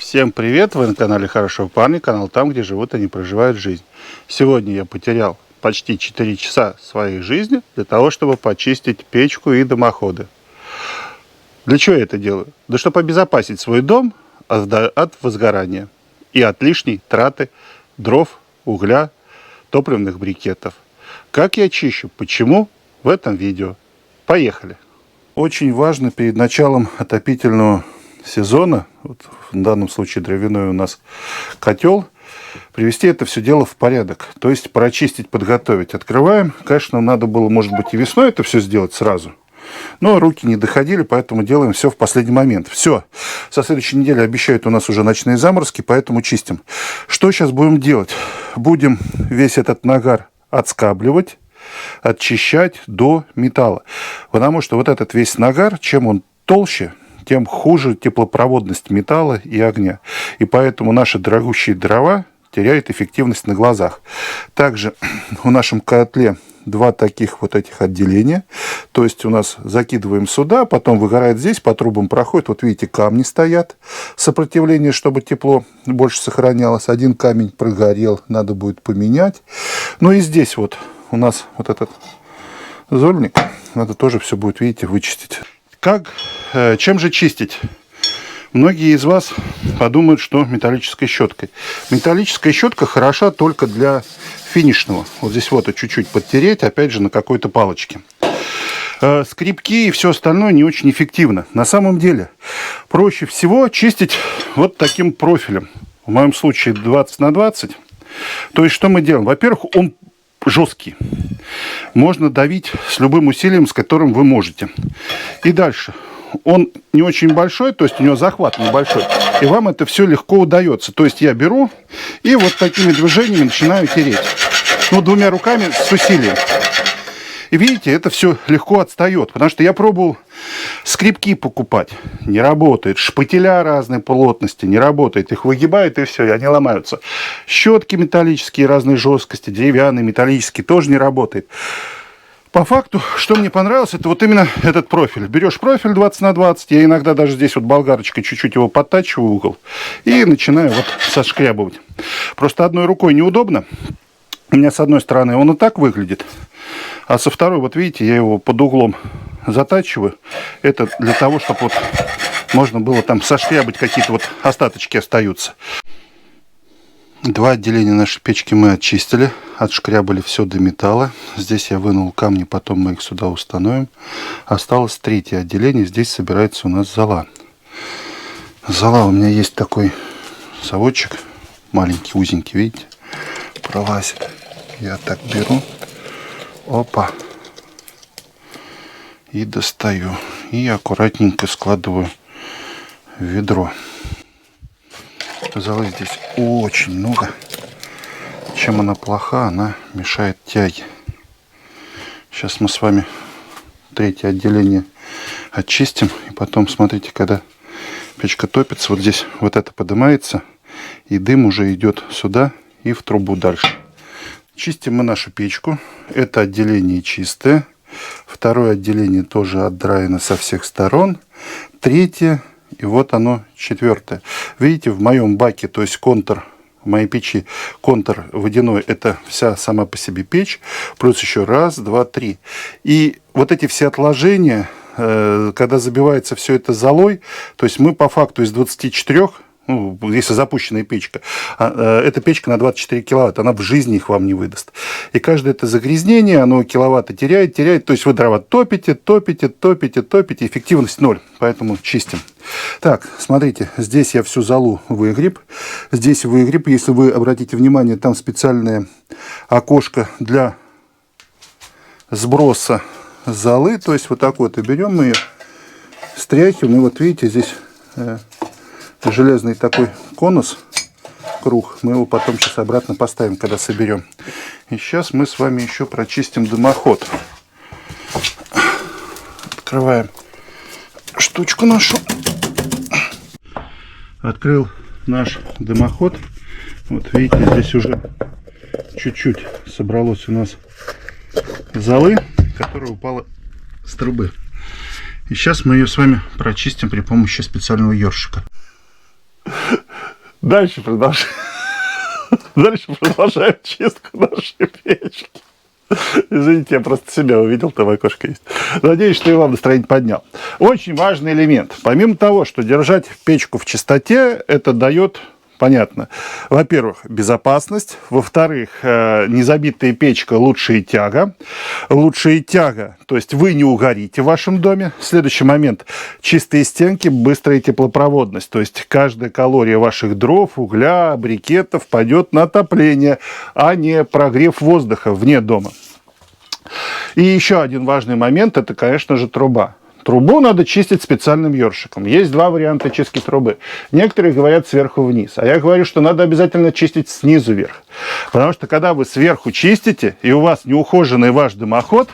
Всем привет! Вы на канале Хорошего Парня, канал там, где живут и не проживают жизнь. Сегодня я потерял почти 4 часа своей жизни для того, чтобы почистить печку и дымоходы. Для чего я это делаю? Да чтобы обезопасить свой дом от возгорания и от лишней траты дров, угля, топливных брикетов. Как я чищу? Почему? В этом видео. Поехали! Очень важно перед началом отопительного сезона, вот в данном случае дровяной у нас котел, привести это все дело в порядок, то есть прочистить, подготовить. Открываем. Конечно, надо было, может быть, и весной это все сделать сразу, но руки не доходили, поэтому делаем все в последний момент. Все, со следующей недели обещают у нас уже ночные заморозки, поэтому чистим. Что сейчас будем делать? Будем весь этот нагар отскабливать, очищать до металла, потому что вот этот весь нагар, чем он толще, тем хуже теплопроводность металла и огня. И поэтому наши дорогущие дрова теряют эффективность на глазах. Также в нашем котле два таких вот этих отделения. То есть у нас закидываем сюда, потом выгорает здесь, по трубам проходит. Вот видите, камни стоят. Сопротивление, чтобы тепло больше сохранялось. Один камень прогорел, надо будет поменять. Ну и здесь вот у нас вот этот зольник. Надо тоже все будет, видите, вычистить. Чем же чистить? Многие из вас подумают, что металлической щеткой. Металлическая щетка хороша только для финишного. Вот здесь вот чуть-чуть подтереть, опять же, на какой-то палочке. Скребки и все остальное не очень эффективно. На самом деле, проще всего чистить вот таким профилем. В моем случае 20 на 20. То есть, что мы делаем? Во-первых, он жесткий. Можно давить с любым усилием, с которым вы можете. И дальше. Он не очень большой, то есть у него захват небольшой. И вам это все легко удается. То есть я беру и вот такими движениями начинаю тереть. Ну, двумя руками с усилием. И видите, это все легко отстает. Потому что я пробовал скребки покупать. Не работает. Шпателя разной плотности. Не работает. Их выгибают и все, и они ломаются. Щетки металлические разной жесткости. Деревянные, металлические. Тоже не работает. По факту, что мне понравилось, это вот именно этот профиль. Берешь профиль 20 на 20. Я иногда даже здесь вот болгарочкой чуть-чуть его подтачиваю в угол. И начинаю вот сошкрябывать. Просто одной рукой неудобно. У меня с одной стороны он и так выглядит. А со второй, вот видите, я его под углом затачиваю. Это для того, чтобы вот можно было там сошкрябать, какие-то вот остаточки остаются. Два отделения нашей печки мы очистили. Отшкрябали все до металла. Здесь я вынул камни, потом мы их сюда установим. Осталось третье отделение. Здесь собирается у нас зола. Зола у меня есть такой совочек. Маленький, узенький, видите? Пролазит. Я так беру. Опа. И достаю. И аккуратненько складываю в ведро. Золы здесь очень много. Чем она плоха, она мешает тяге. Сейчас мы с вами третье отделение очистим. И потом, смотрите, когда печка топится, вот здесь вот это поднимается. И дым уже идет сюда и в трубу дальше. Чистим мы нашу печку. Это отделение чистое. Второе отделение тоже отдраено со всех сторон. Третье. И вот оно, четвертое. Видите, в моем баке, то есть контур, в моей печи, контур водяной, это вся сама по себе печь. Плюс еще раз, два, три. И вот эти все отложения, когда забивается все это золой, то есть мы по факту из 24, ну, если запущенная печка, эта печка на 24 киловатт, она в жизни их вам не выдаст. И каждое это загрязнение, оно киловатты теряет. То есть вы дрова топите, эффективность ноль. Поэтому чистим. Так, смотрите, здесь я всю золу выгреб. Здесь выгреб, если вы обратите внимание, там специальное окошко для сброса золы. То есть вот так вот и берем мы ее, стряхиваем. И вот видите, здесь железный такой конус, круг. Мы его потом сейчас обратно поставим, когда соберем. И сейчас мы с вами еще прочистим дымоход. Открываем штучку нашу. Открыл наш дымоход. Вот видите, здесь уже чуть-чуть собралось у нас золы, которая упала с трубы. И сейчас мы ее с вами прочистим при помощи специального ёршика. Дальше продолжаем. Дальше продолжаем чистку нашей печки. Извините, я просто себя увидел, там окошко есть. Надеюсь, что и вам настроение поднял. Очень важный элемент. Помимо того, что держать печку в чистоте, это дает, понятно, во-первых, безопасность. Во-вторых, незабитая печка лучшая тяга. Лучшая тяга, то есть вы не угорите в вашем доме. Следующий момент. Чистые стенки, быстрая теплопроводность. То есть каждая калория ваших дров, угля, брикетов пойдет на отопление, а не прогрев воздуха вне дома. И еще один важный момент, это, конечно же, труба. Трубу надо чистить специальным ёршиком. Есть два варианта чистки трубы. Некоторые говорят сверху вниз. А я говорю, что надо обязательно чистить снизу вверх. Потому что когда вы сверху чистите, и у вас неухоженный ваш дымоход,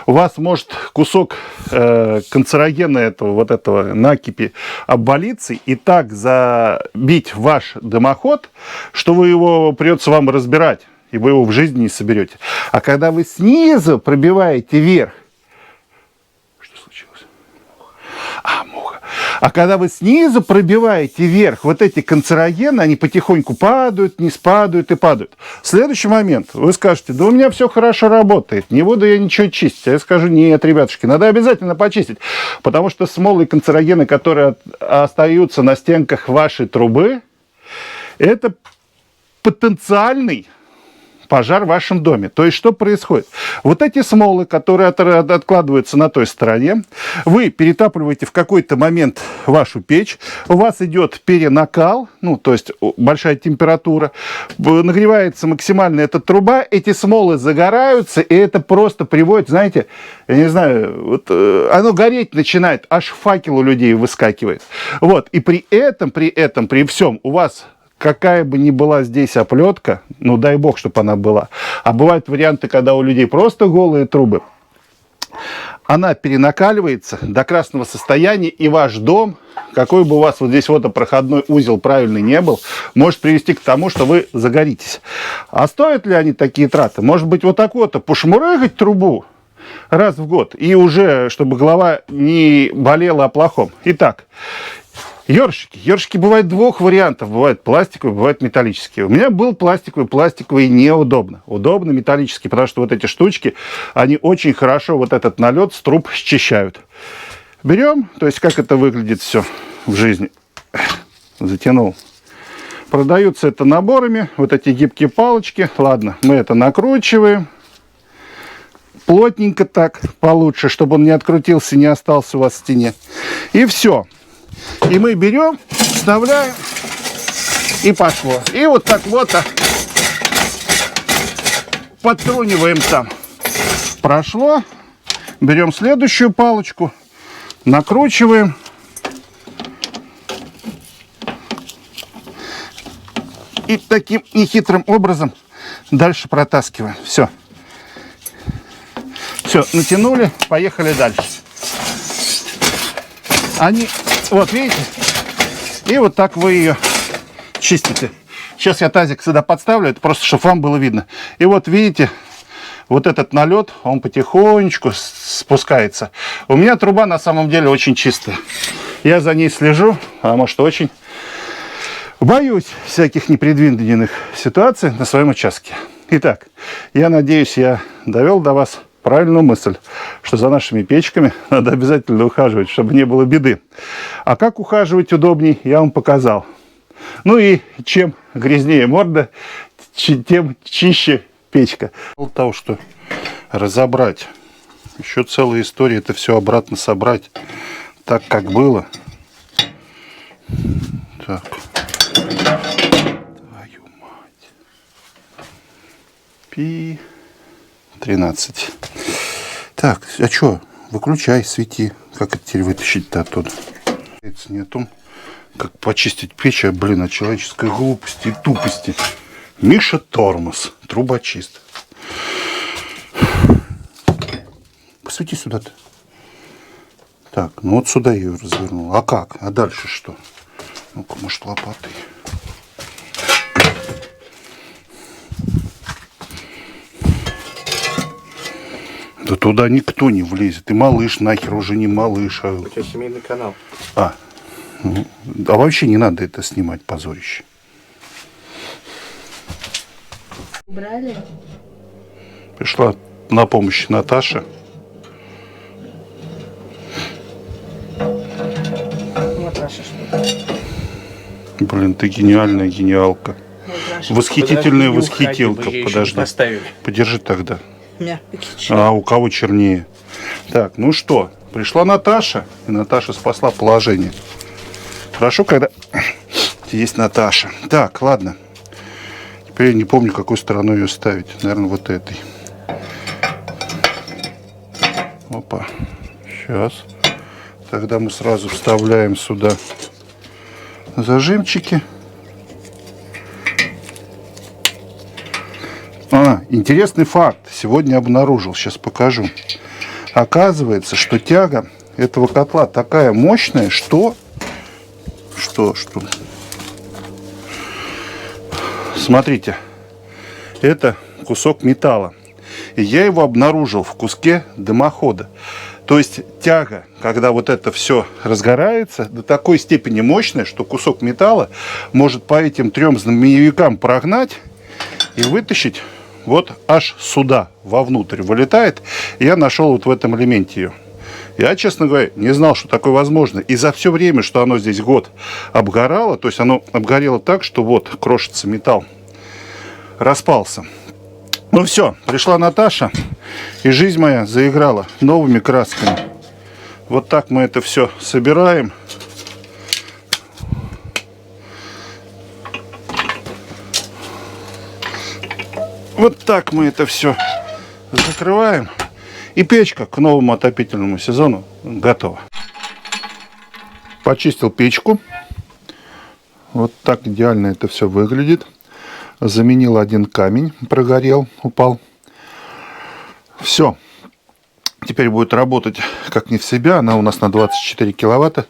у вас может кусок канцерогена этого накипи обвалиться и так забить ваш дымоход, что его придется вам разбирать, и вы его в жизни не соберете. А когда вы снизу пробиваете вверх, а когда вы снизу пробиваете вверх, вот эти канцерогены, они потихоньку падают, не спадают и падают. Следующий момент. Вы скажете, да у меня все хорошо работает, не буду я ничего чистить. А я скажу, нет, ребятушки, надо обязательно почистить. Потому что смолы и канцерогены, которые остаются на стенках вашей трубы, это потенциальный пожар в вашем доме. То есть, что происходит? Вот эти смолы, которые откладываются на той стороне, вы перетапливаете в какой-то момент вашу печь, у вас идет перенакал, ну, то есть большая температура, нагревается максимально эта труба, эти смолы загораются, и это просто приводит, знаете, я не знаю, вот, оно гореть начинает, аж факел у людей выскакивает. Вот, и при всем у вас какая бы ни была здесь оплетка, ну дай бог, чтобы она была. А бывают варианты, когда у людей просто голые трубы. Она перенакаливается до красного состояния, и ваш дом, какой бы у вас вот здесь водопроходной узел правильный не был, может привести к тому, что вы загоритесь. А стоят ли они такие траты? Может быть, вот так вот пошмурыгать трубу раз в год, и уже, чтобы голова не болела о плохом. Итак, ёршики. Ёршики бывают двух вариантов. Бывают пластиковые, бывают металлические. У меня был пластиковый. Пластиковый неудобно. Удобно металлический, потому что вот эти штучки, они очень хорошо вот этот налет с труб счищают. Берем, то есть как это выглядит все в жизни. Затянул. Продаются это наборами. Вот эти гибкие палочки. Ладно, мы это накручиваем. Плотненько так, получше, чтобы он не открутился, не остался у вас в стене. И все. И мы берем, вставляем, и пошло. И вот так вот подтруниваем там. Прошло. Берем следующую палочку, накручиваем. И таким нехитрым образом дальше протаскиваем. Все. Все, натянули, поехали дальше. Они... Вот, видите? И вот так вы ее чистите. Сейчас я тазик сюда подставлю, это просто, чтобы вам было видно. И вот, видите, вот этот налет, он потихонечку спускается. У меня труба на самом деле очень чистая. Я за ней слежу, а может очень. Боюсь всяких непредвиденных ситуаций на своем участке. Итак, я надеюсь, я довел до вас правильную мысль, что за нашими печками надо обязательно ухаживать, чтобы не было беды. А как ухаживать удобней, я вам показал. Ну и чем грязнее морда, тем чище печка. Мало того, что разобрать, еще целая история, это все обратно собрать так, как было. Так. Твою мать. Пи. 13. Так, а что? Выключай, свети. Как это теперь вытащить-то оттуда? Это не о том, как почистить печь, а, блин, о человеческой глупости и тупости. Миша тормоз. Трубочист. Посвети сюда-то. Так, ну вот сюда я ее развернул. А как? А дальше что? Ну-ка, может, лопатой. Да туда никто не влезет. И малыш нахер уже не малыш. У тебя семейный канал. А вообще не надо это снимать, позорище. Убрали? Пришла на помощь Наташа. Наташа, что? Блин, ты гениальная гениалка. Наташа. Восхитительная Подожди, не восхитилка. уходи, мы ее еще не Подожди. поставили. Подержи тогда. Мягкий. А у кого чернее? Так, ну что, пришла Наташа, и Наташа спасла положение. Хорошо, когда есть Наташа. Так, ладно. Теперь я не помню, какой стороной ее ставить. Наверное, вот этой. Опа. Сейчас. Тогда мы сразу вставляем сюда зажимчики. Интересный факт. Сегодня обнаружил. Сейчас покажу. Оказывается, что тяга этого котла такая мощная, что... Смотрите. Это кусок металла. И я его обнаружил в куске дымохода. То есть тяга, когда вот это все разгорается, до такой степени мощная, что кусок металла может по этим 3 змеевикам прогнать и вытащить вот аж сюда, вовнутрь вылетает. И я нашел вот в этом элементе ее. Я, честно говоря, не знал, что такое возможно. И за все время, что оно здесь год обгорало, то есть оно обгорело так, что вот крошится металл, распался. Ну все, пришла Наташа, и жизнь моя заиграла новыми красками. Вот так мы это все собираем. Вот так мы это все закрываем. И печка к новому отопительному сезону готова. Почистил печку. Вот так идеально это все выглядит. Заменил один камень, прогорел, упал. Все. Теперь будет работать как не в себя. Она у нас на 24 киловатта.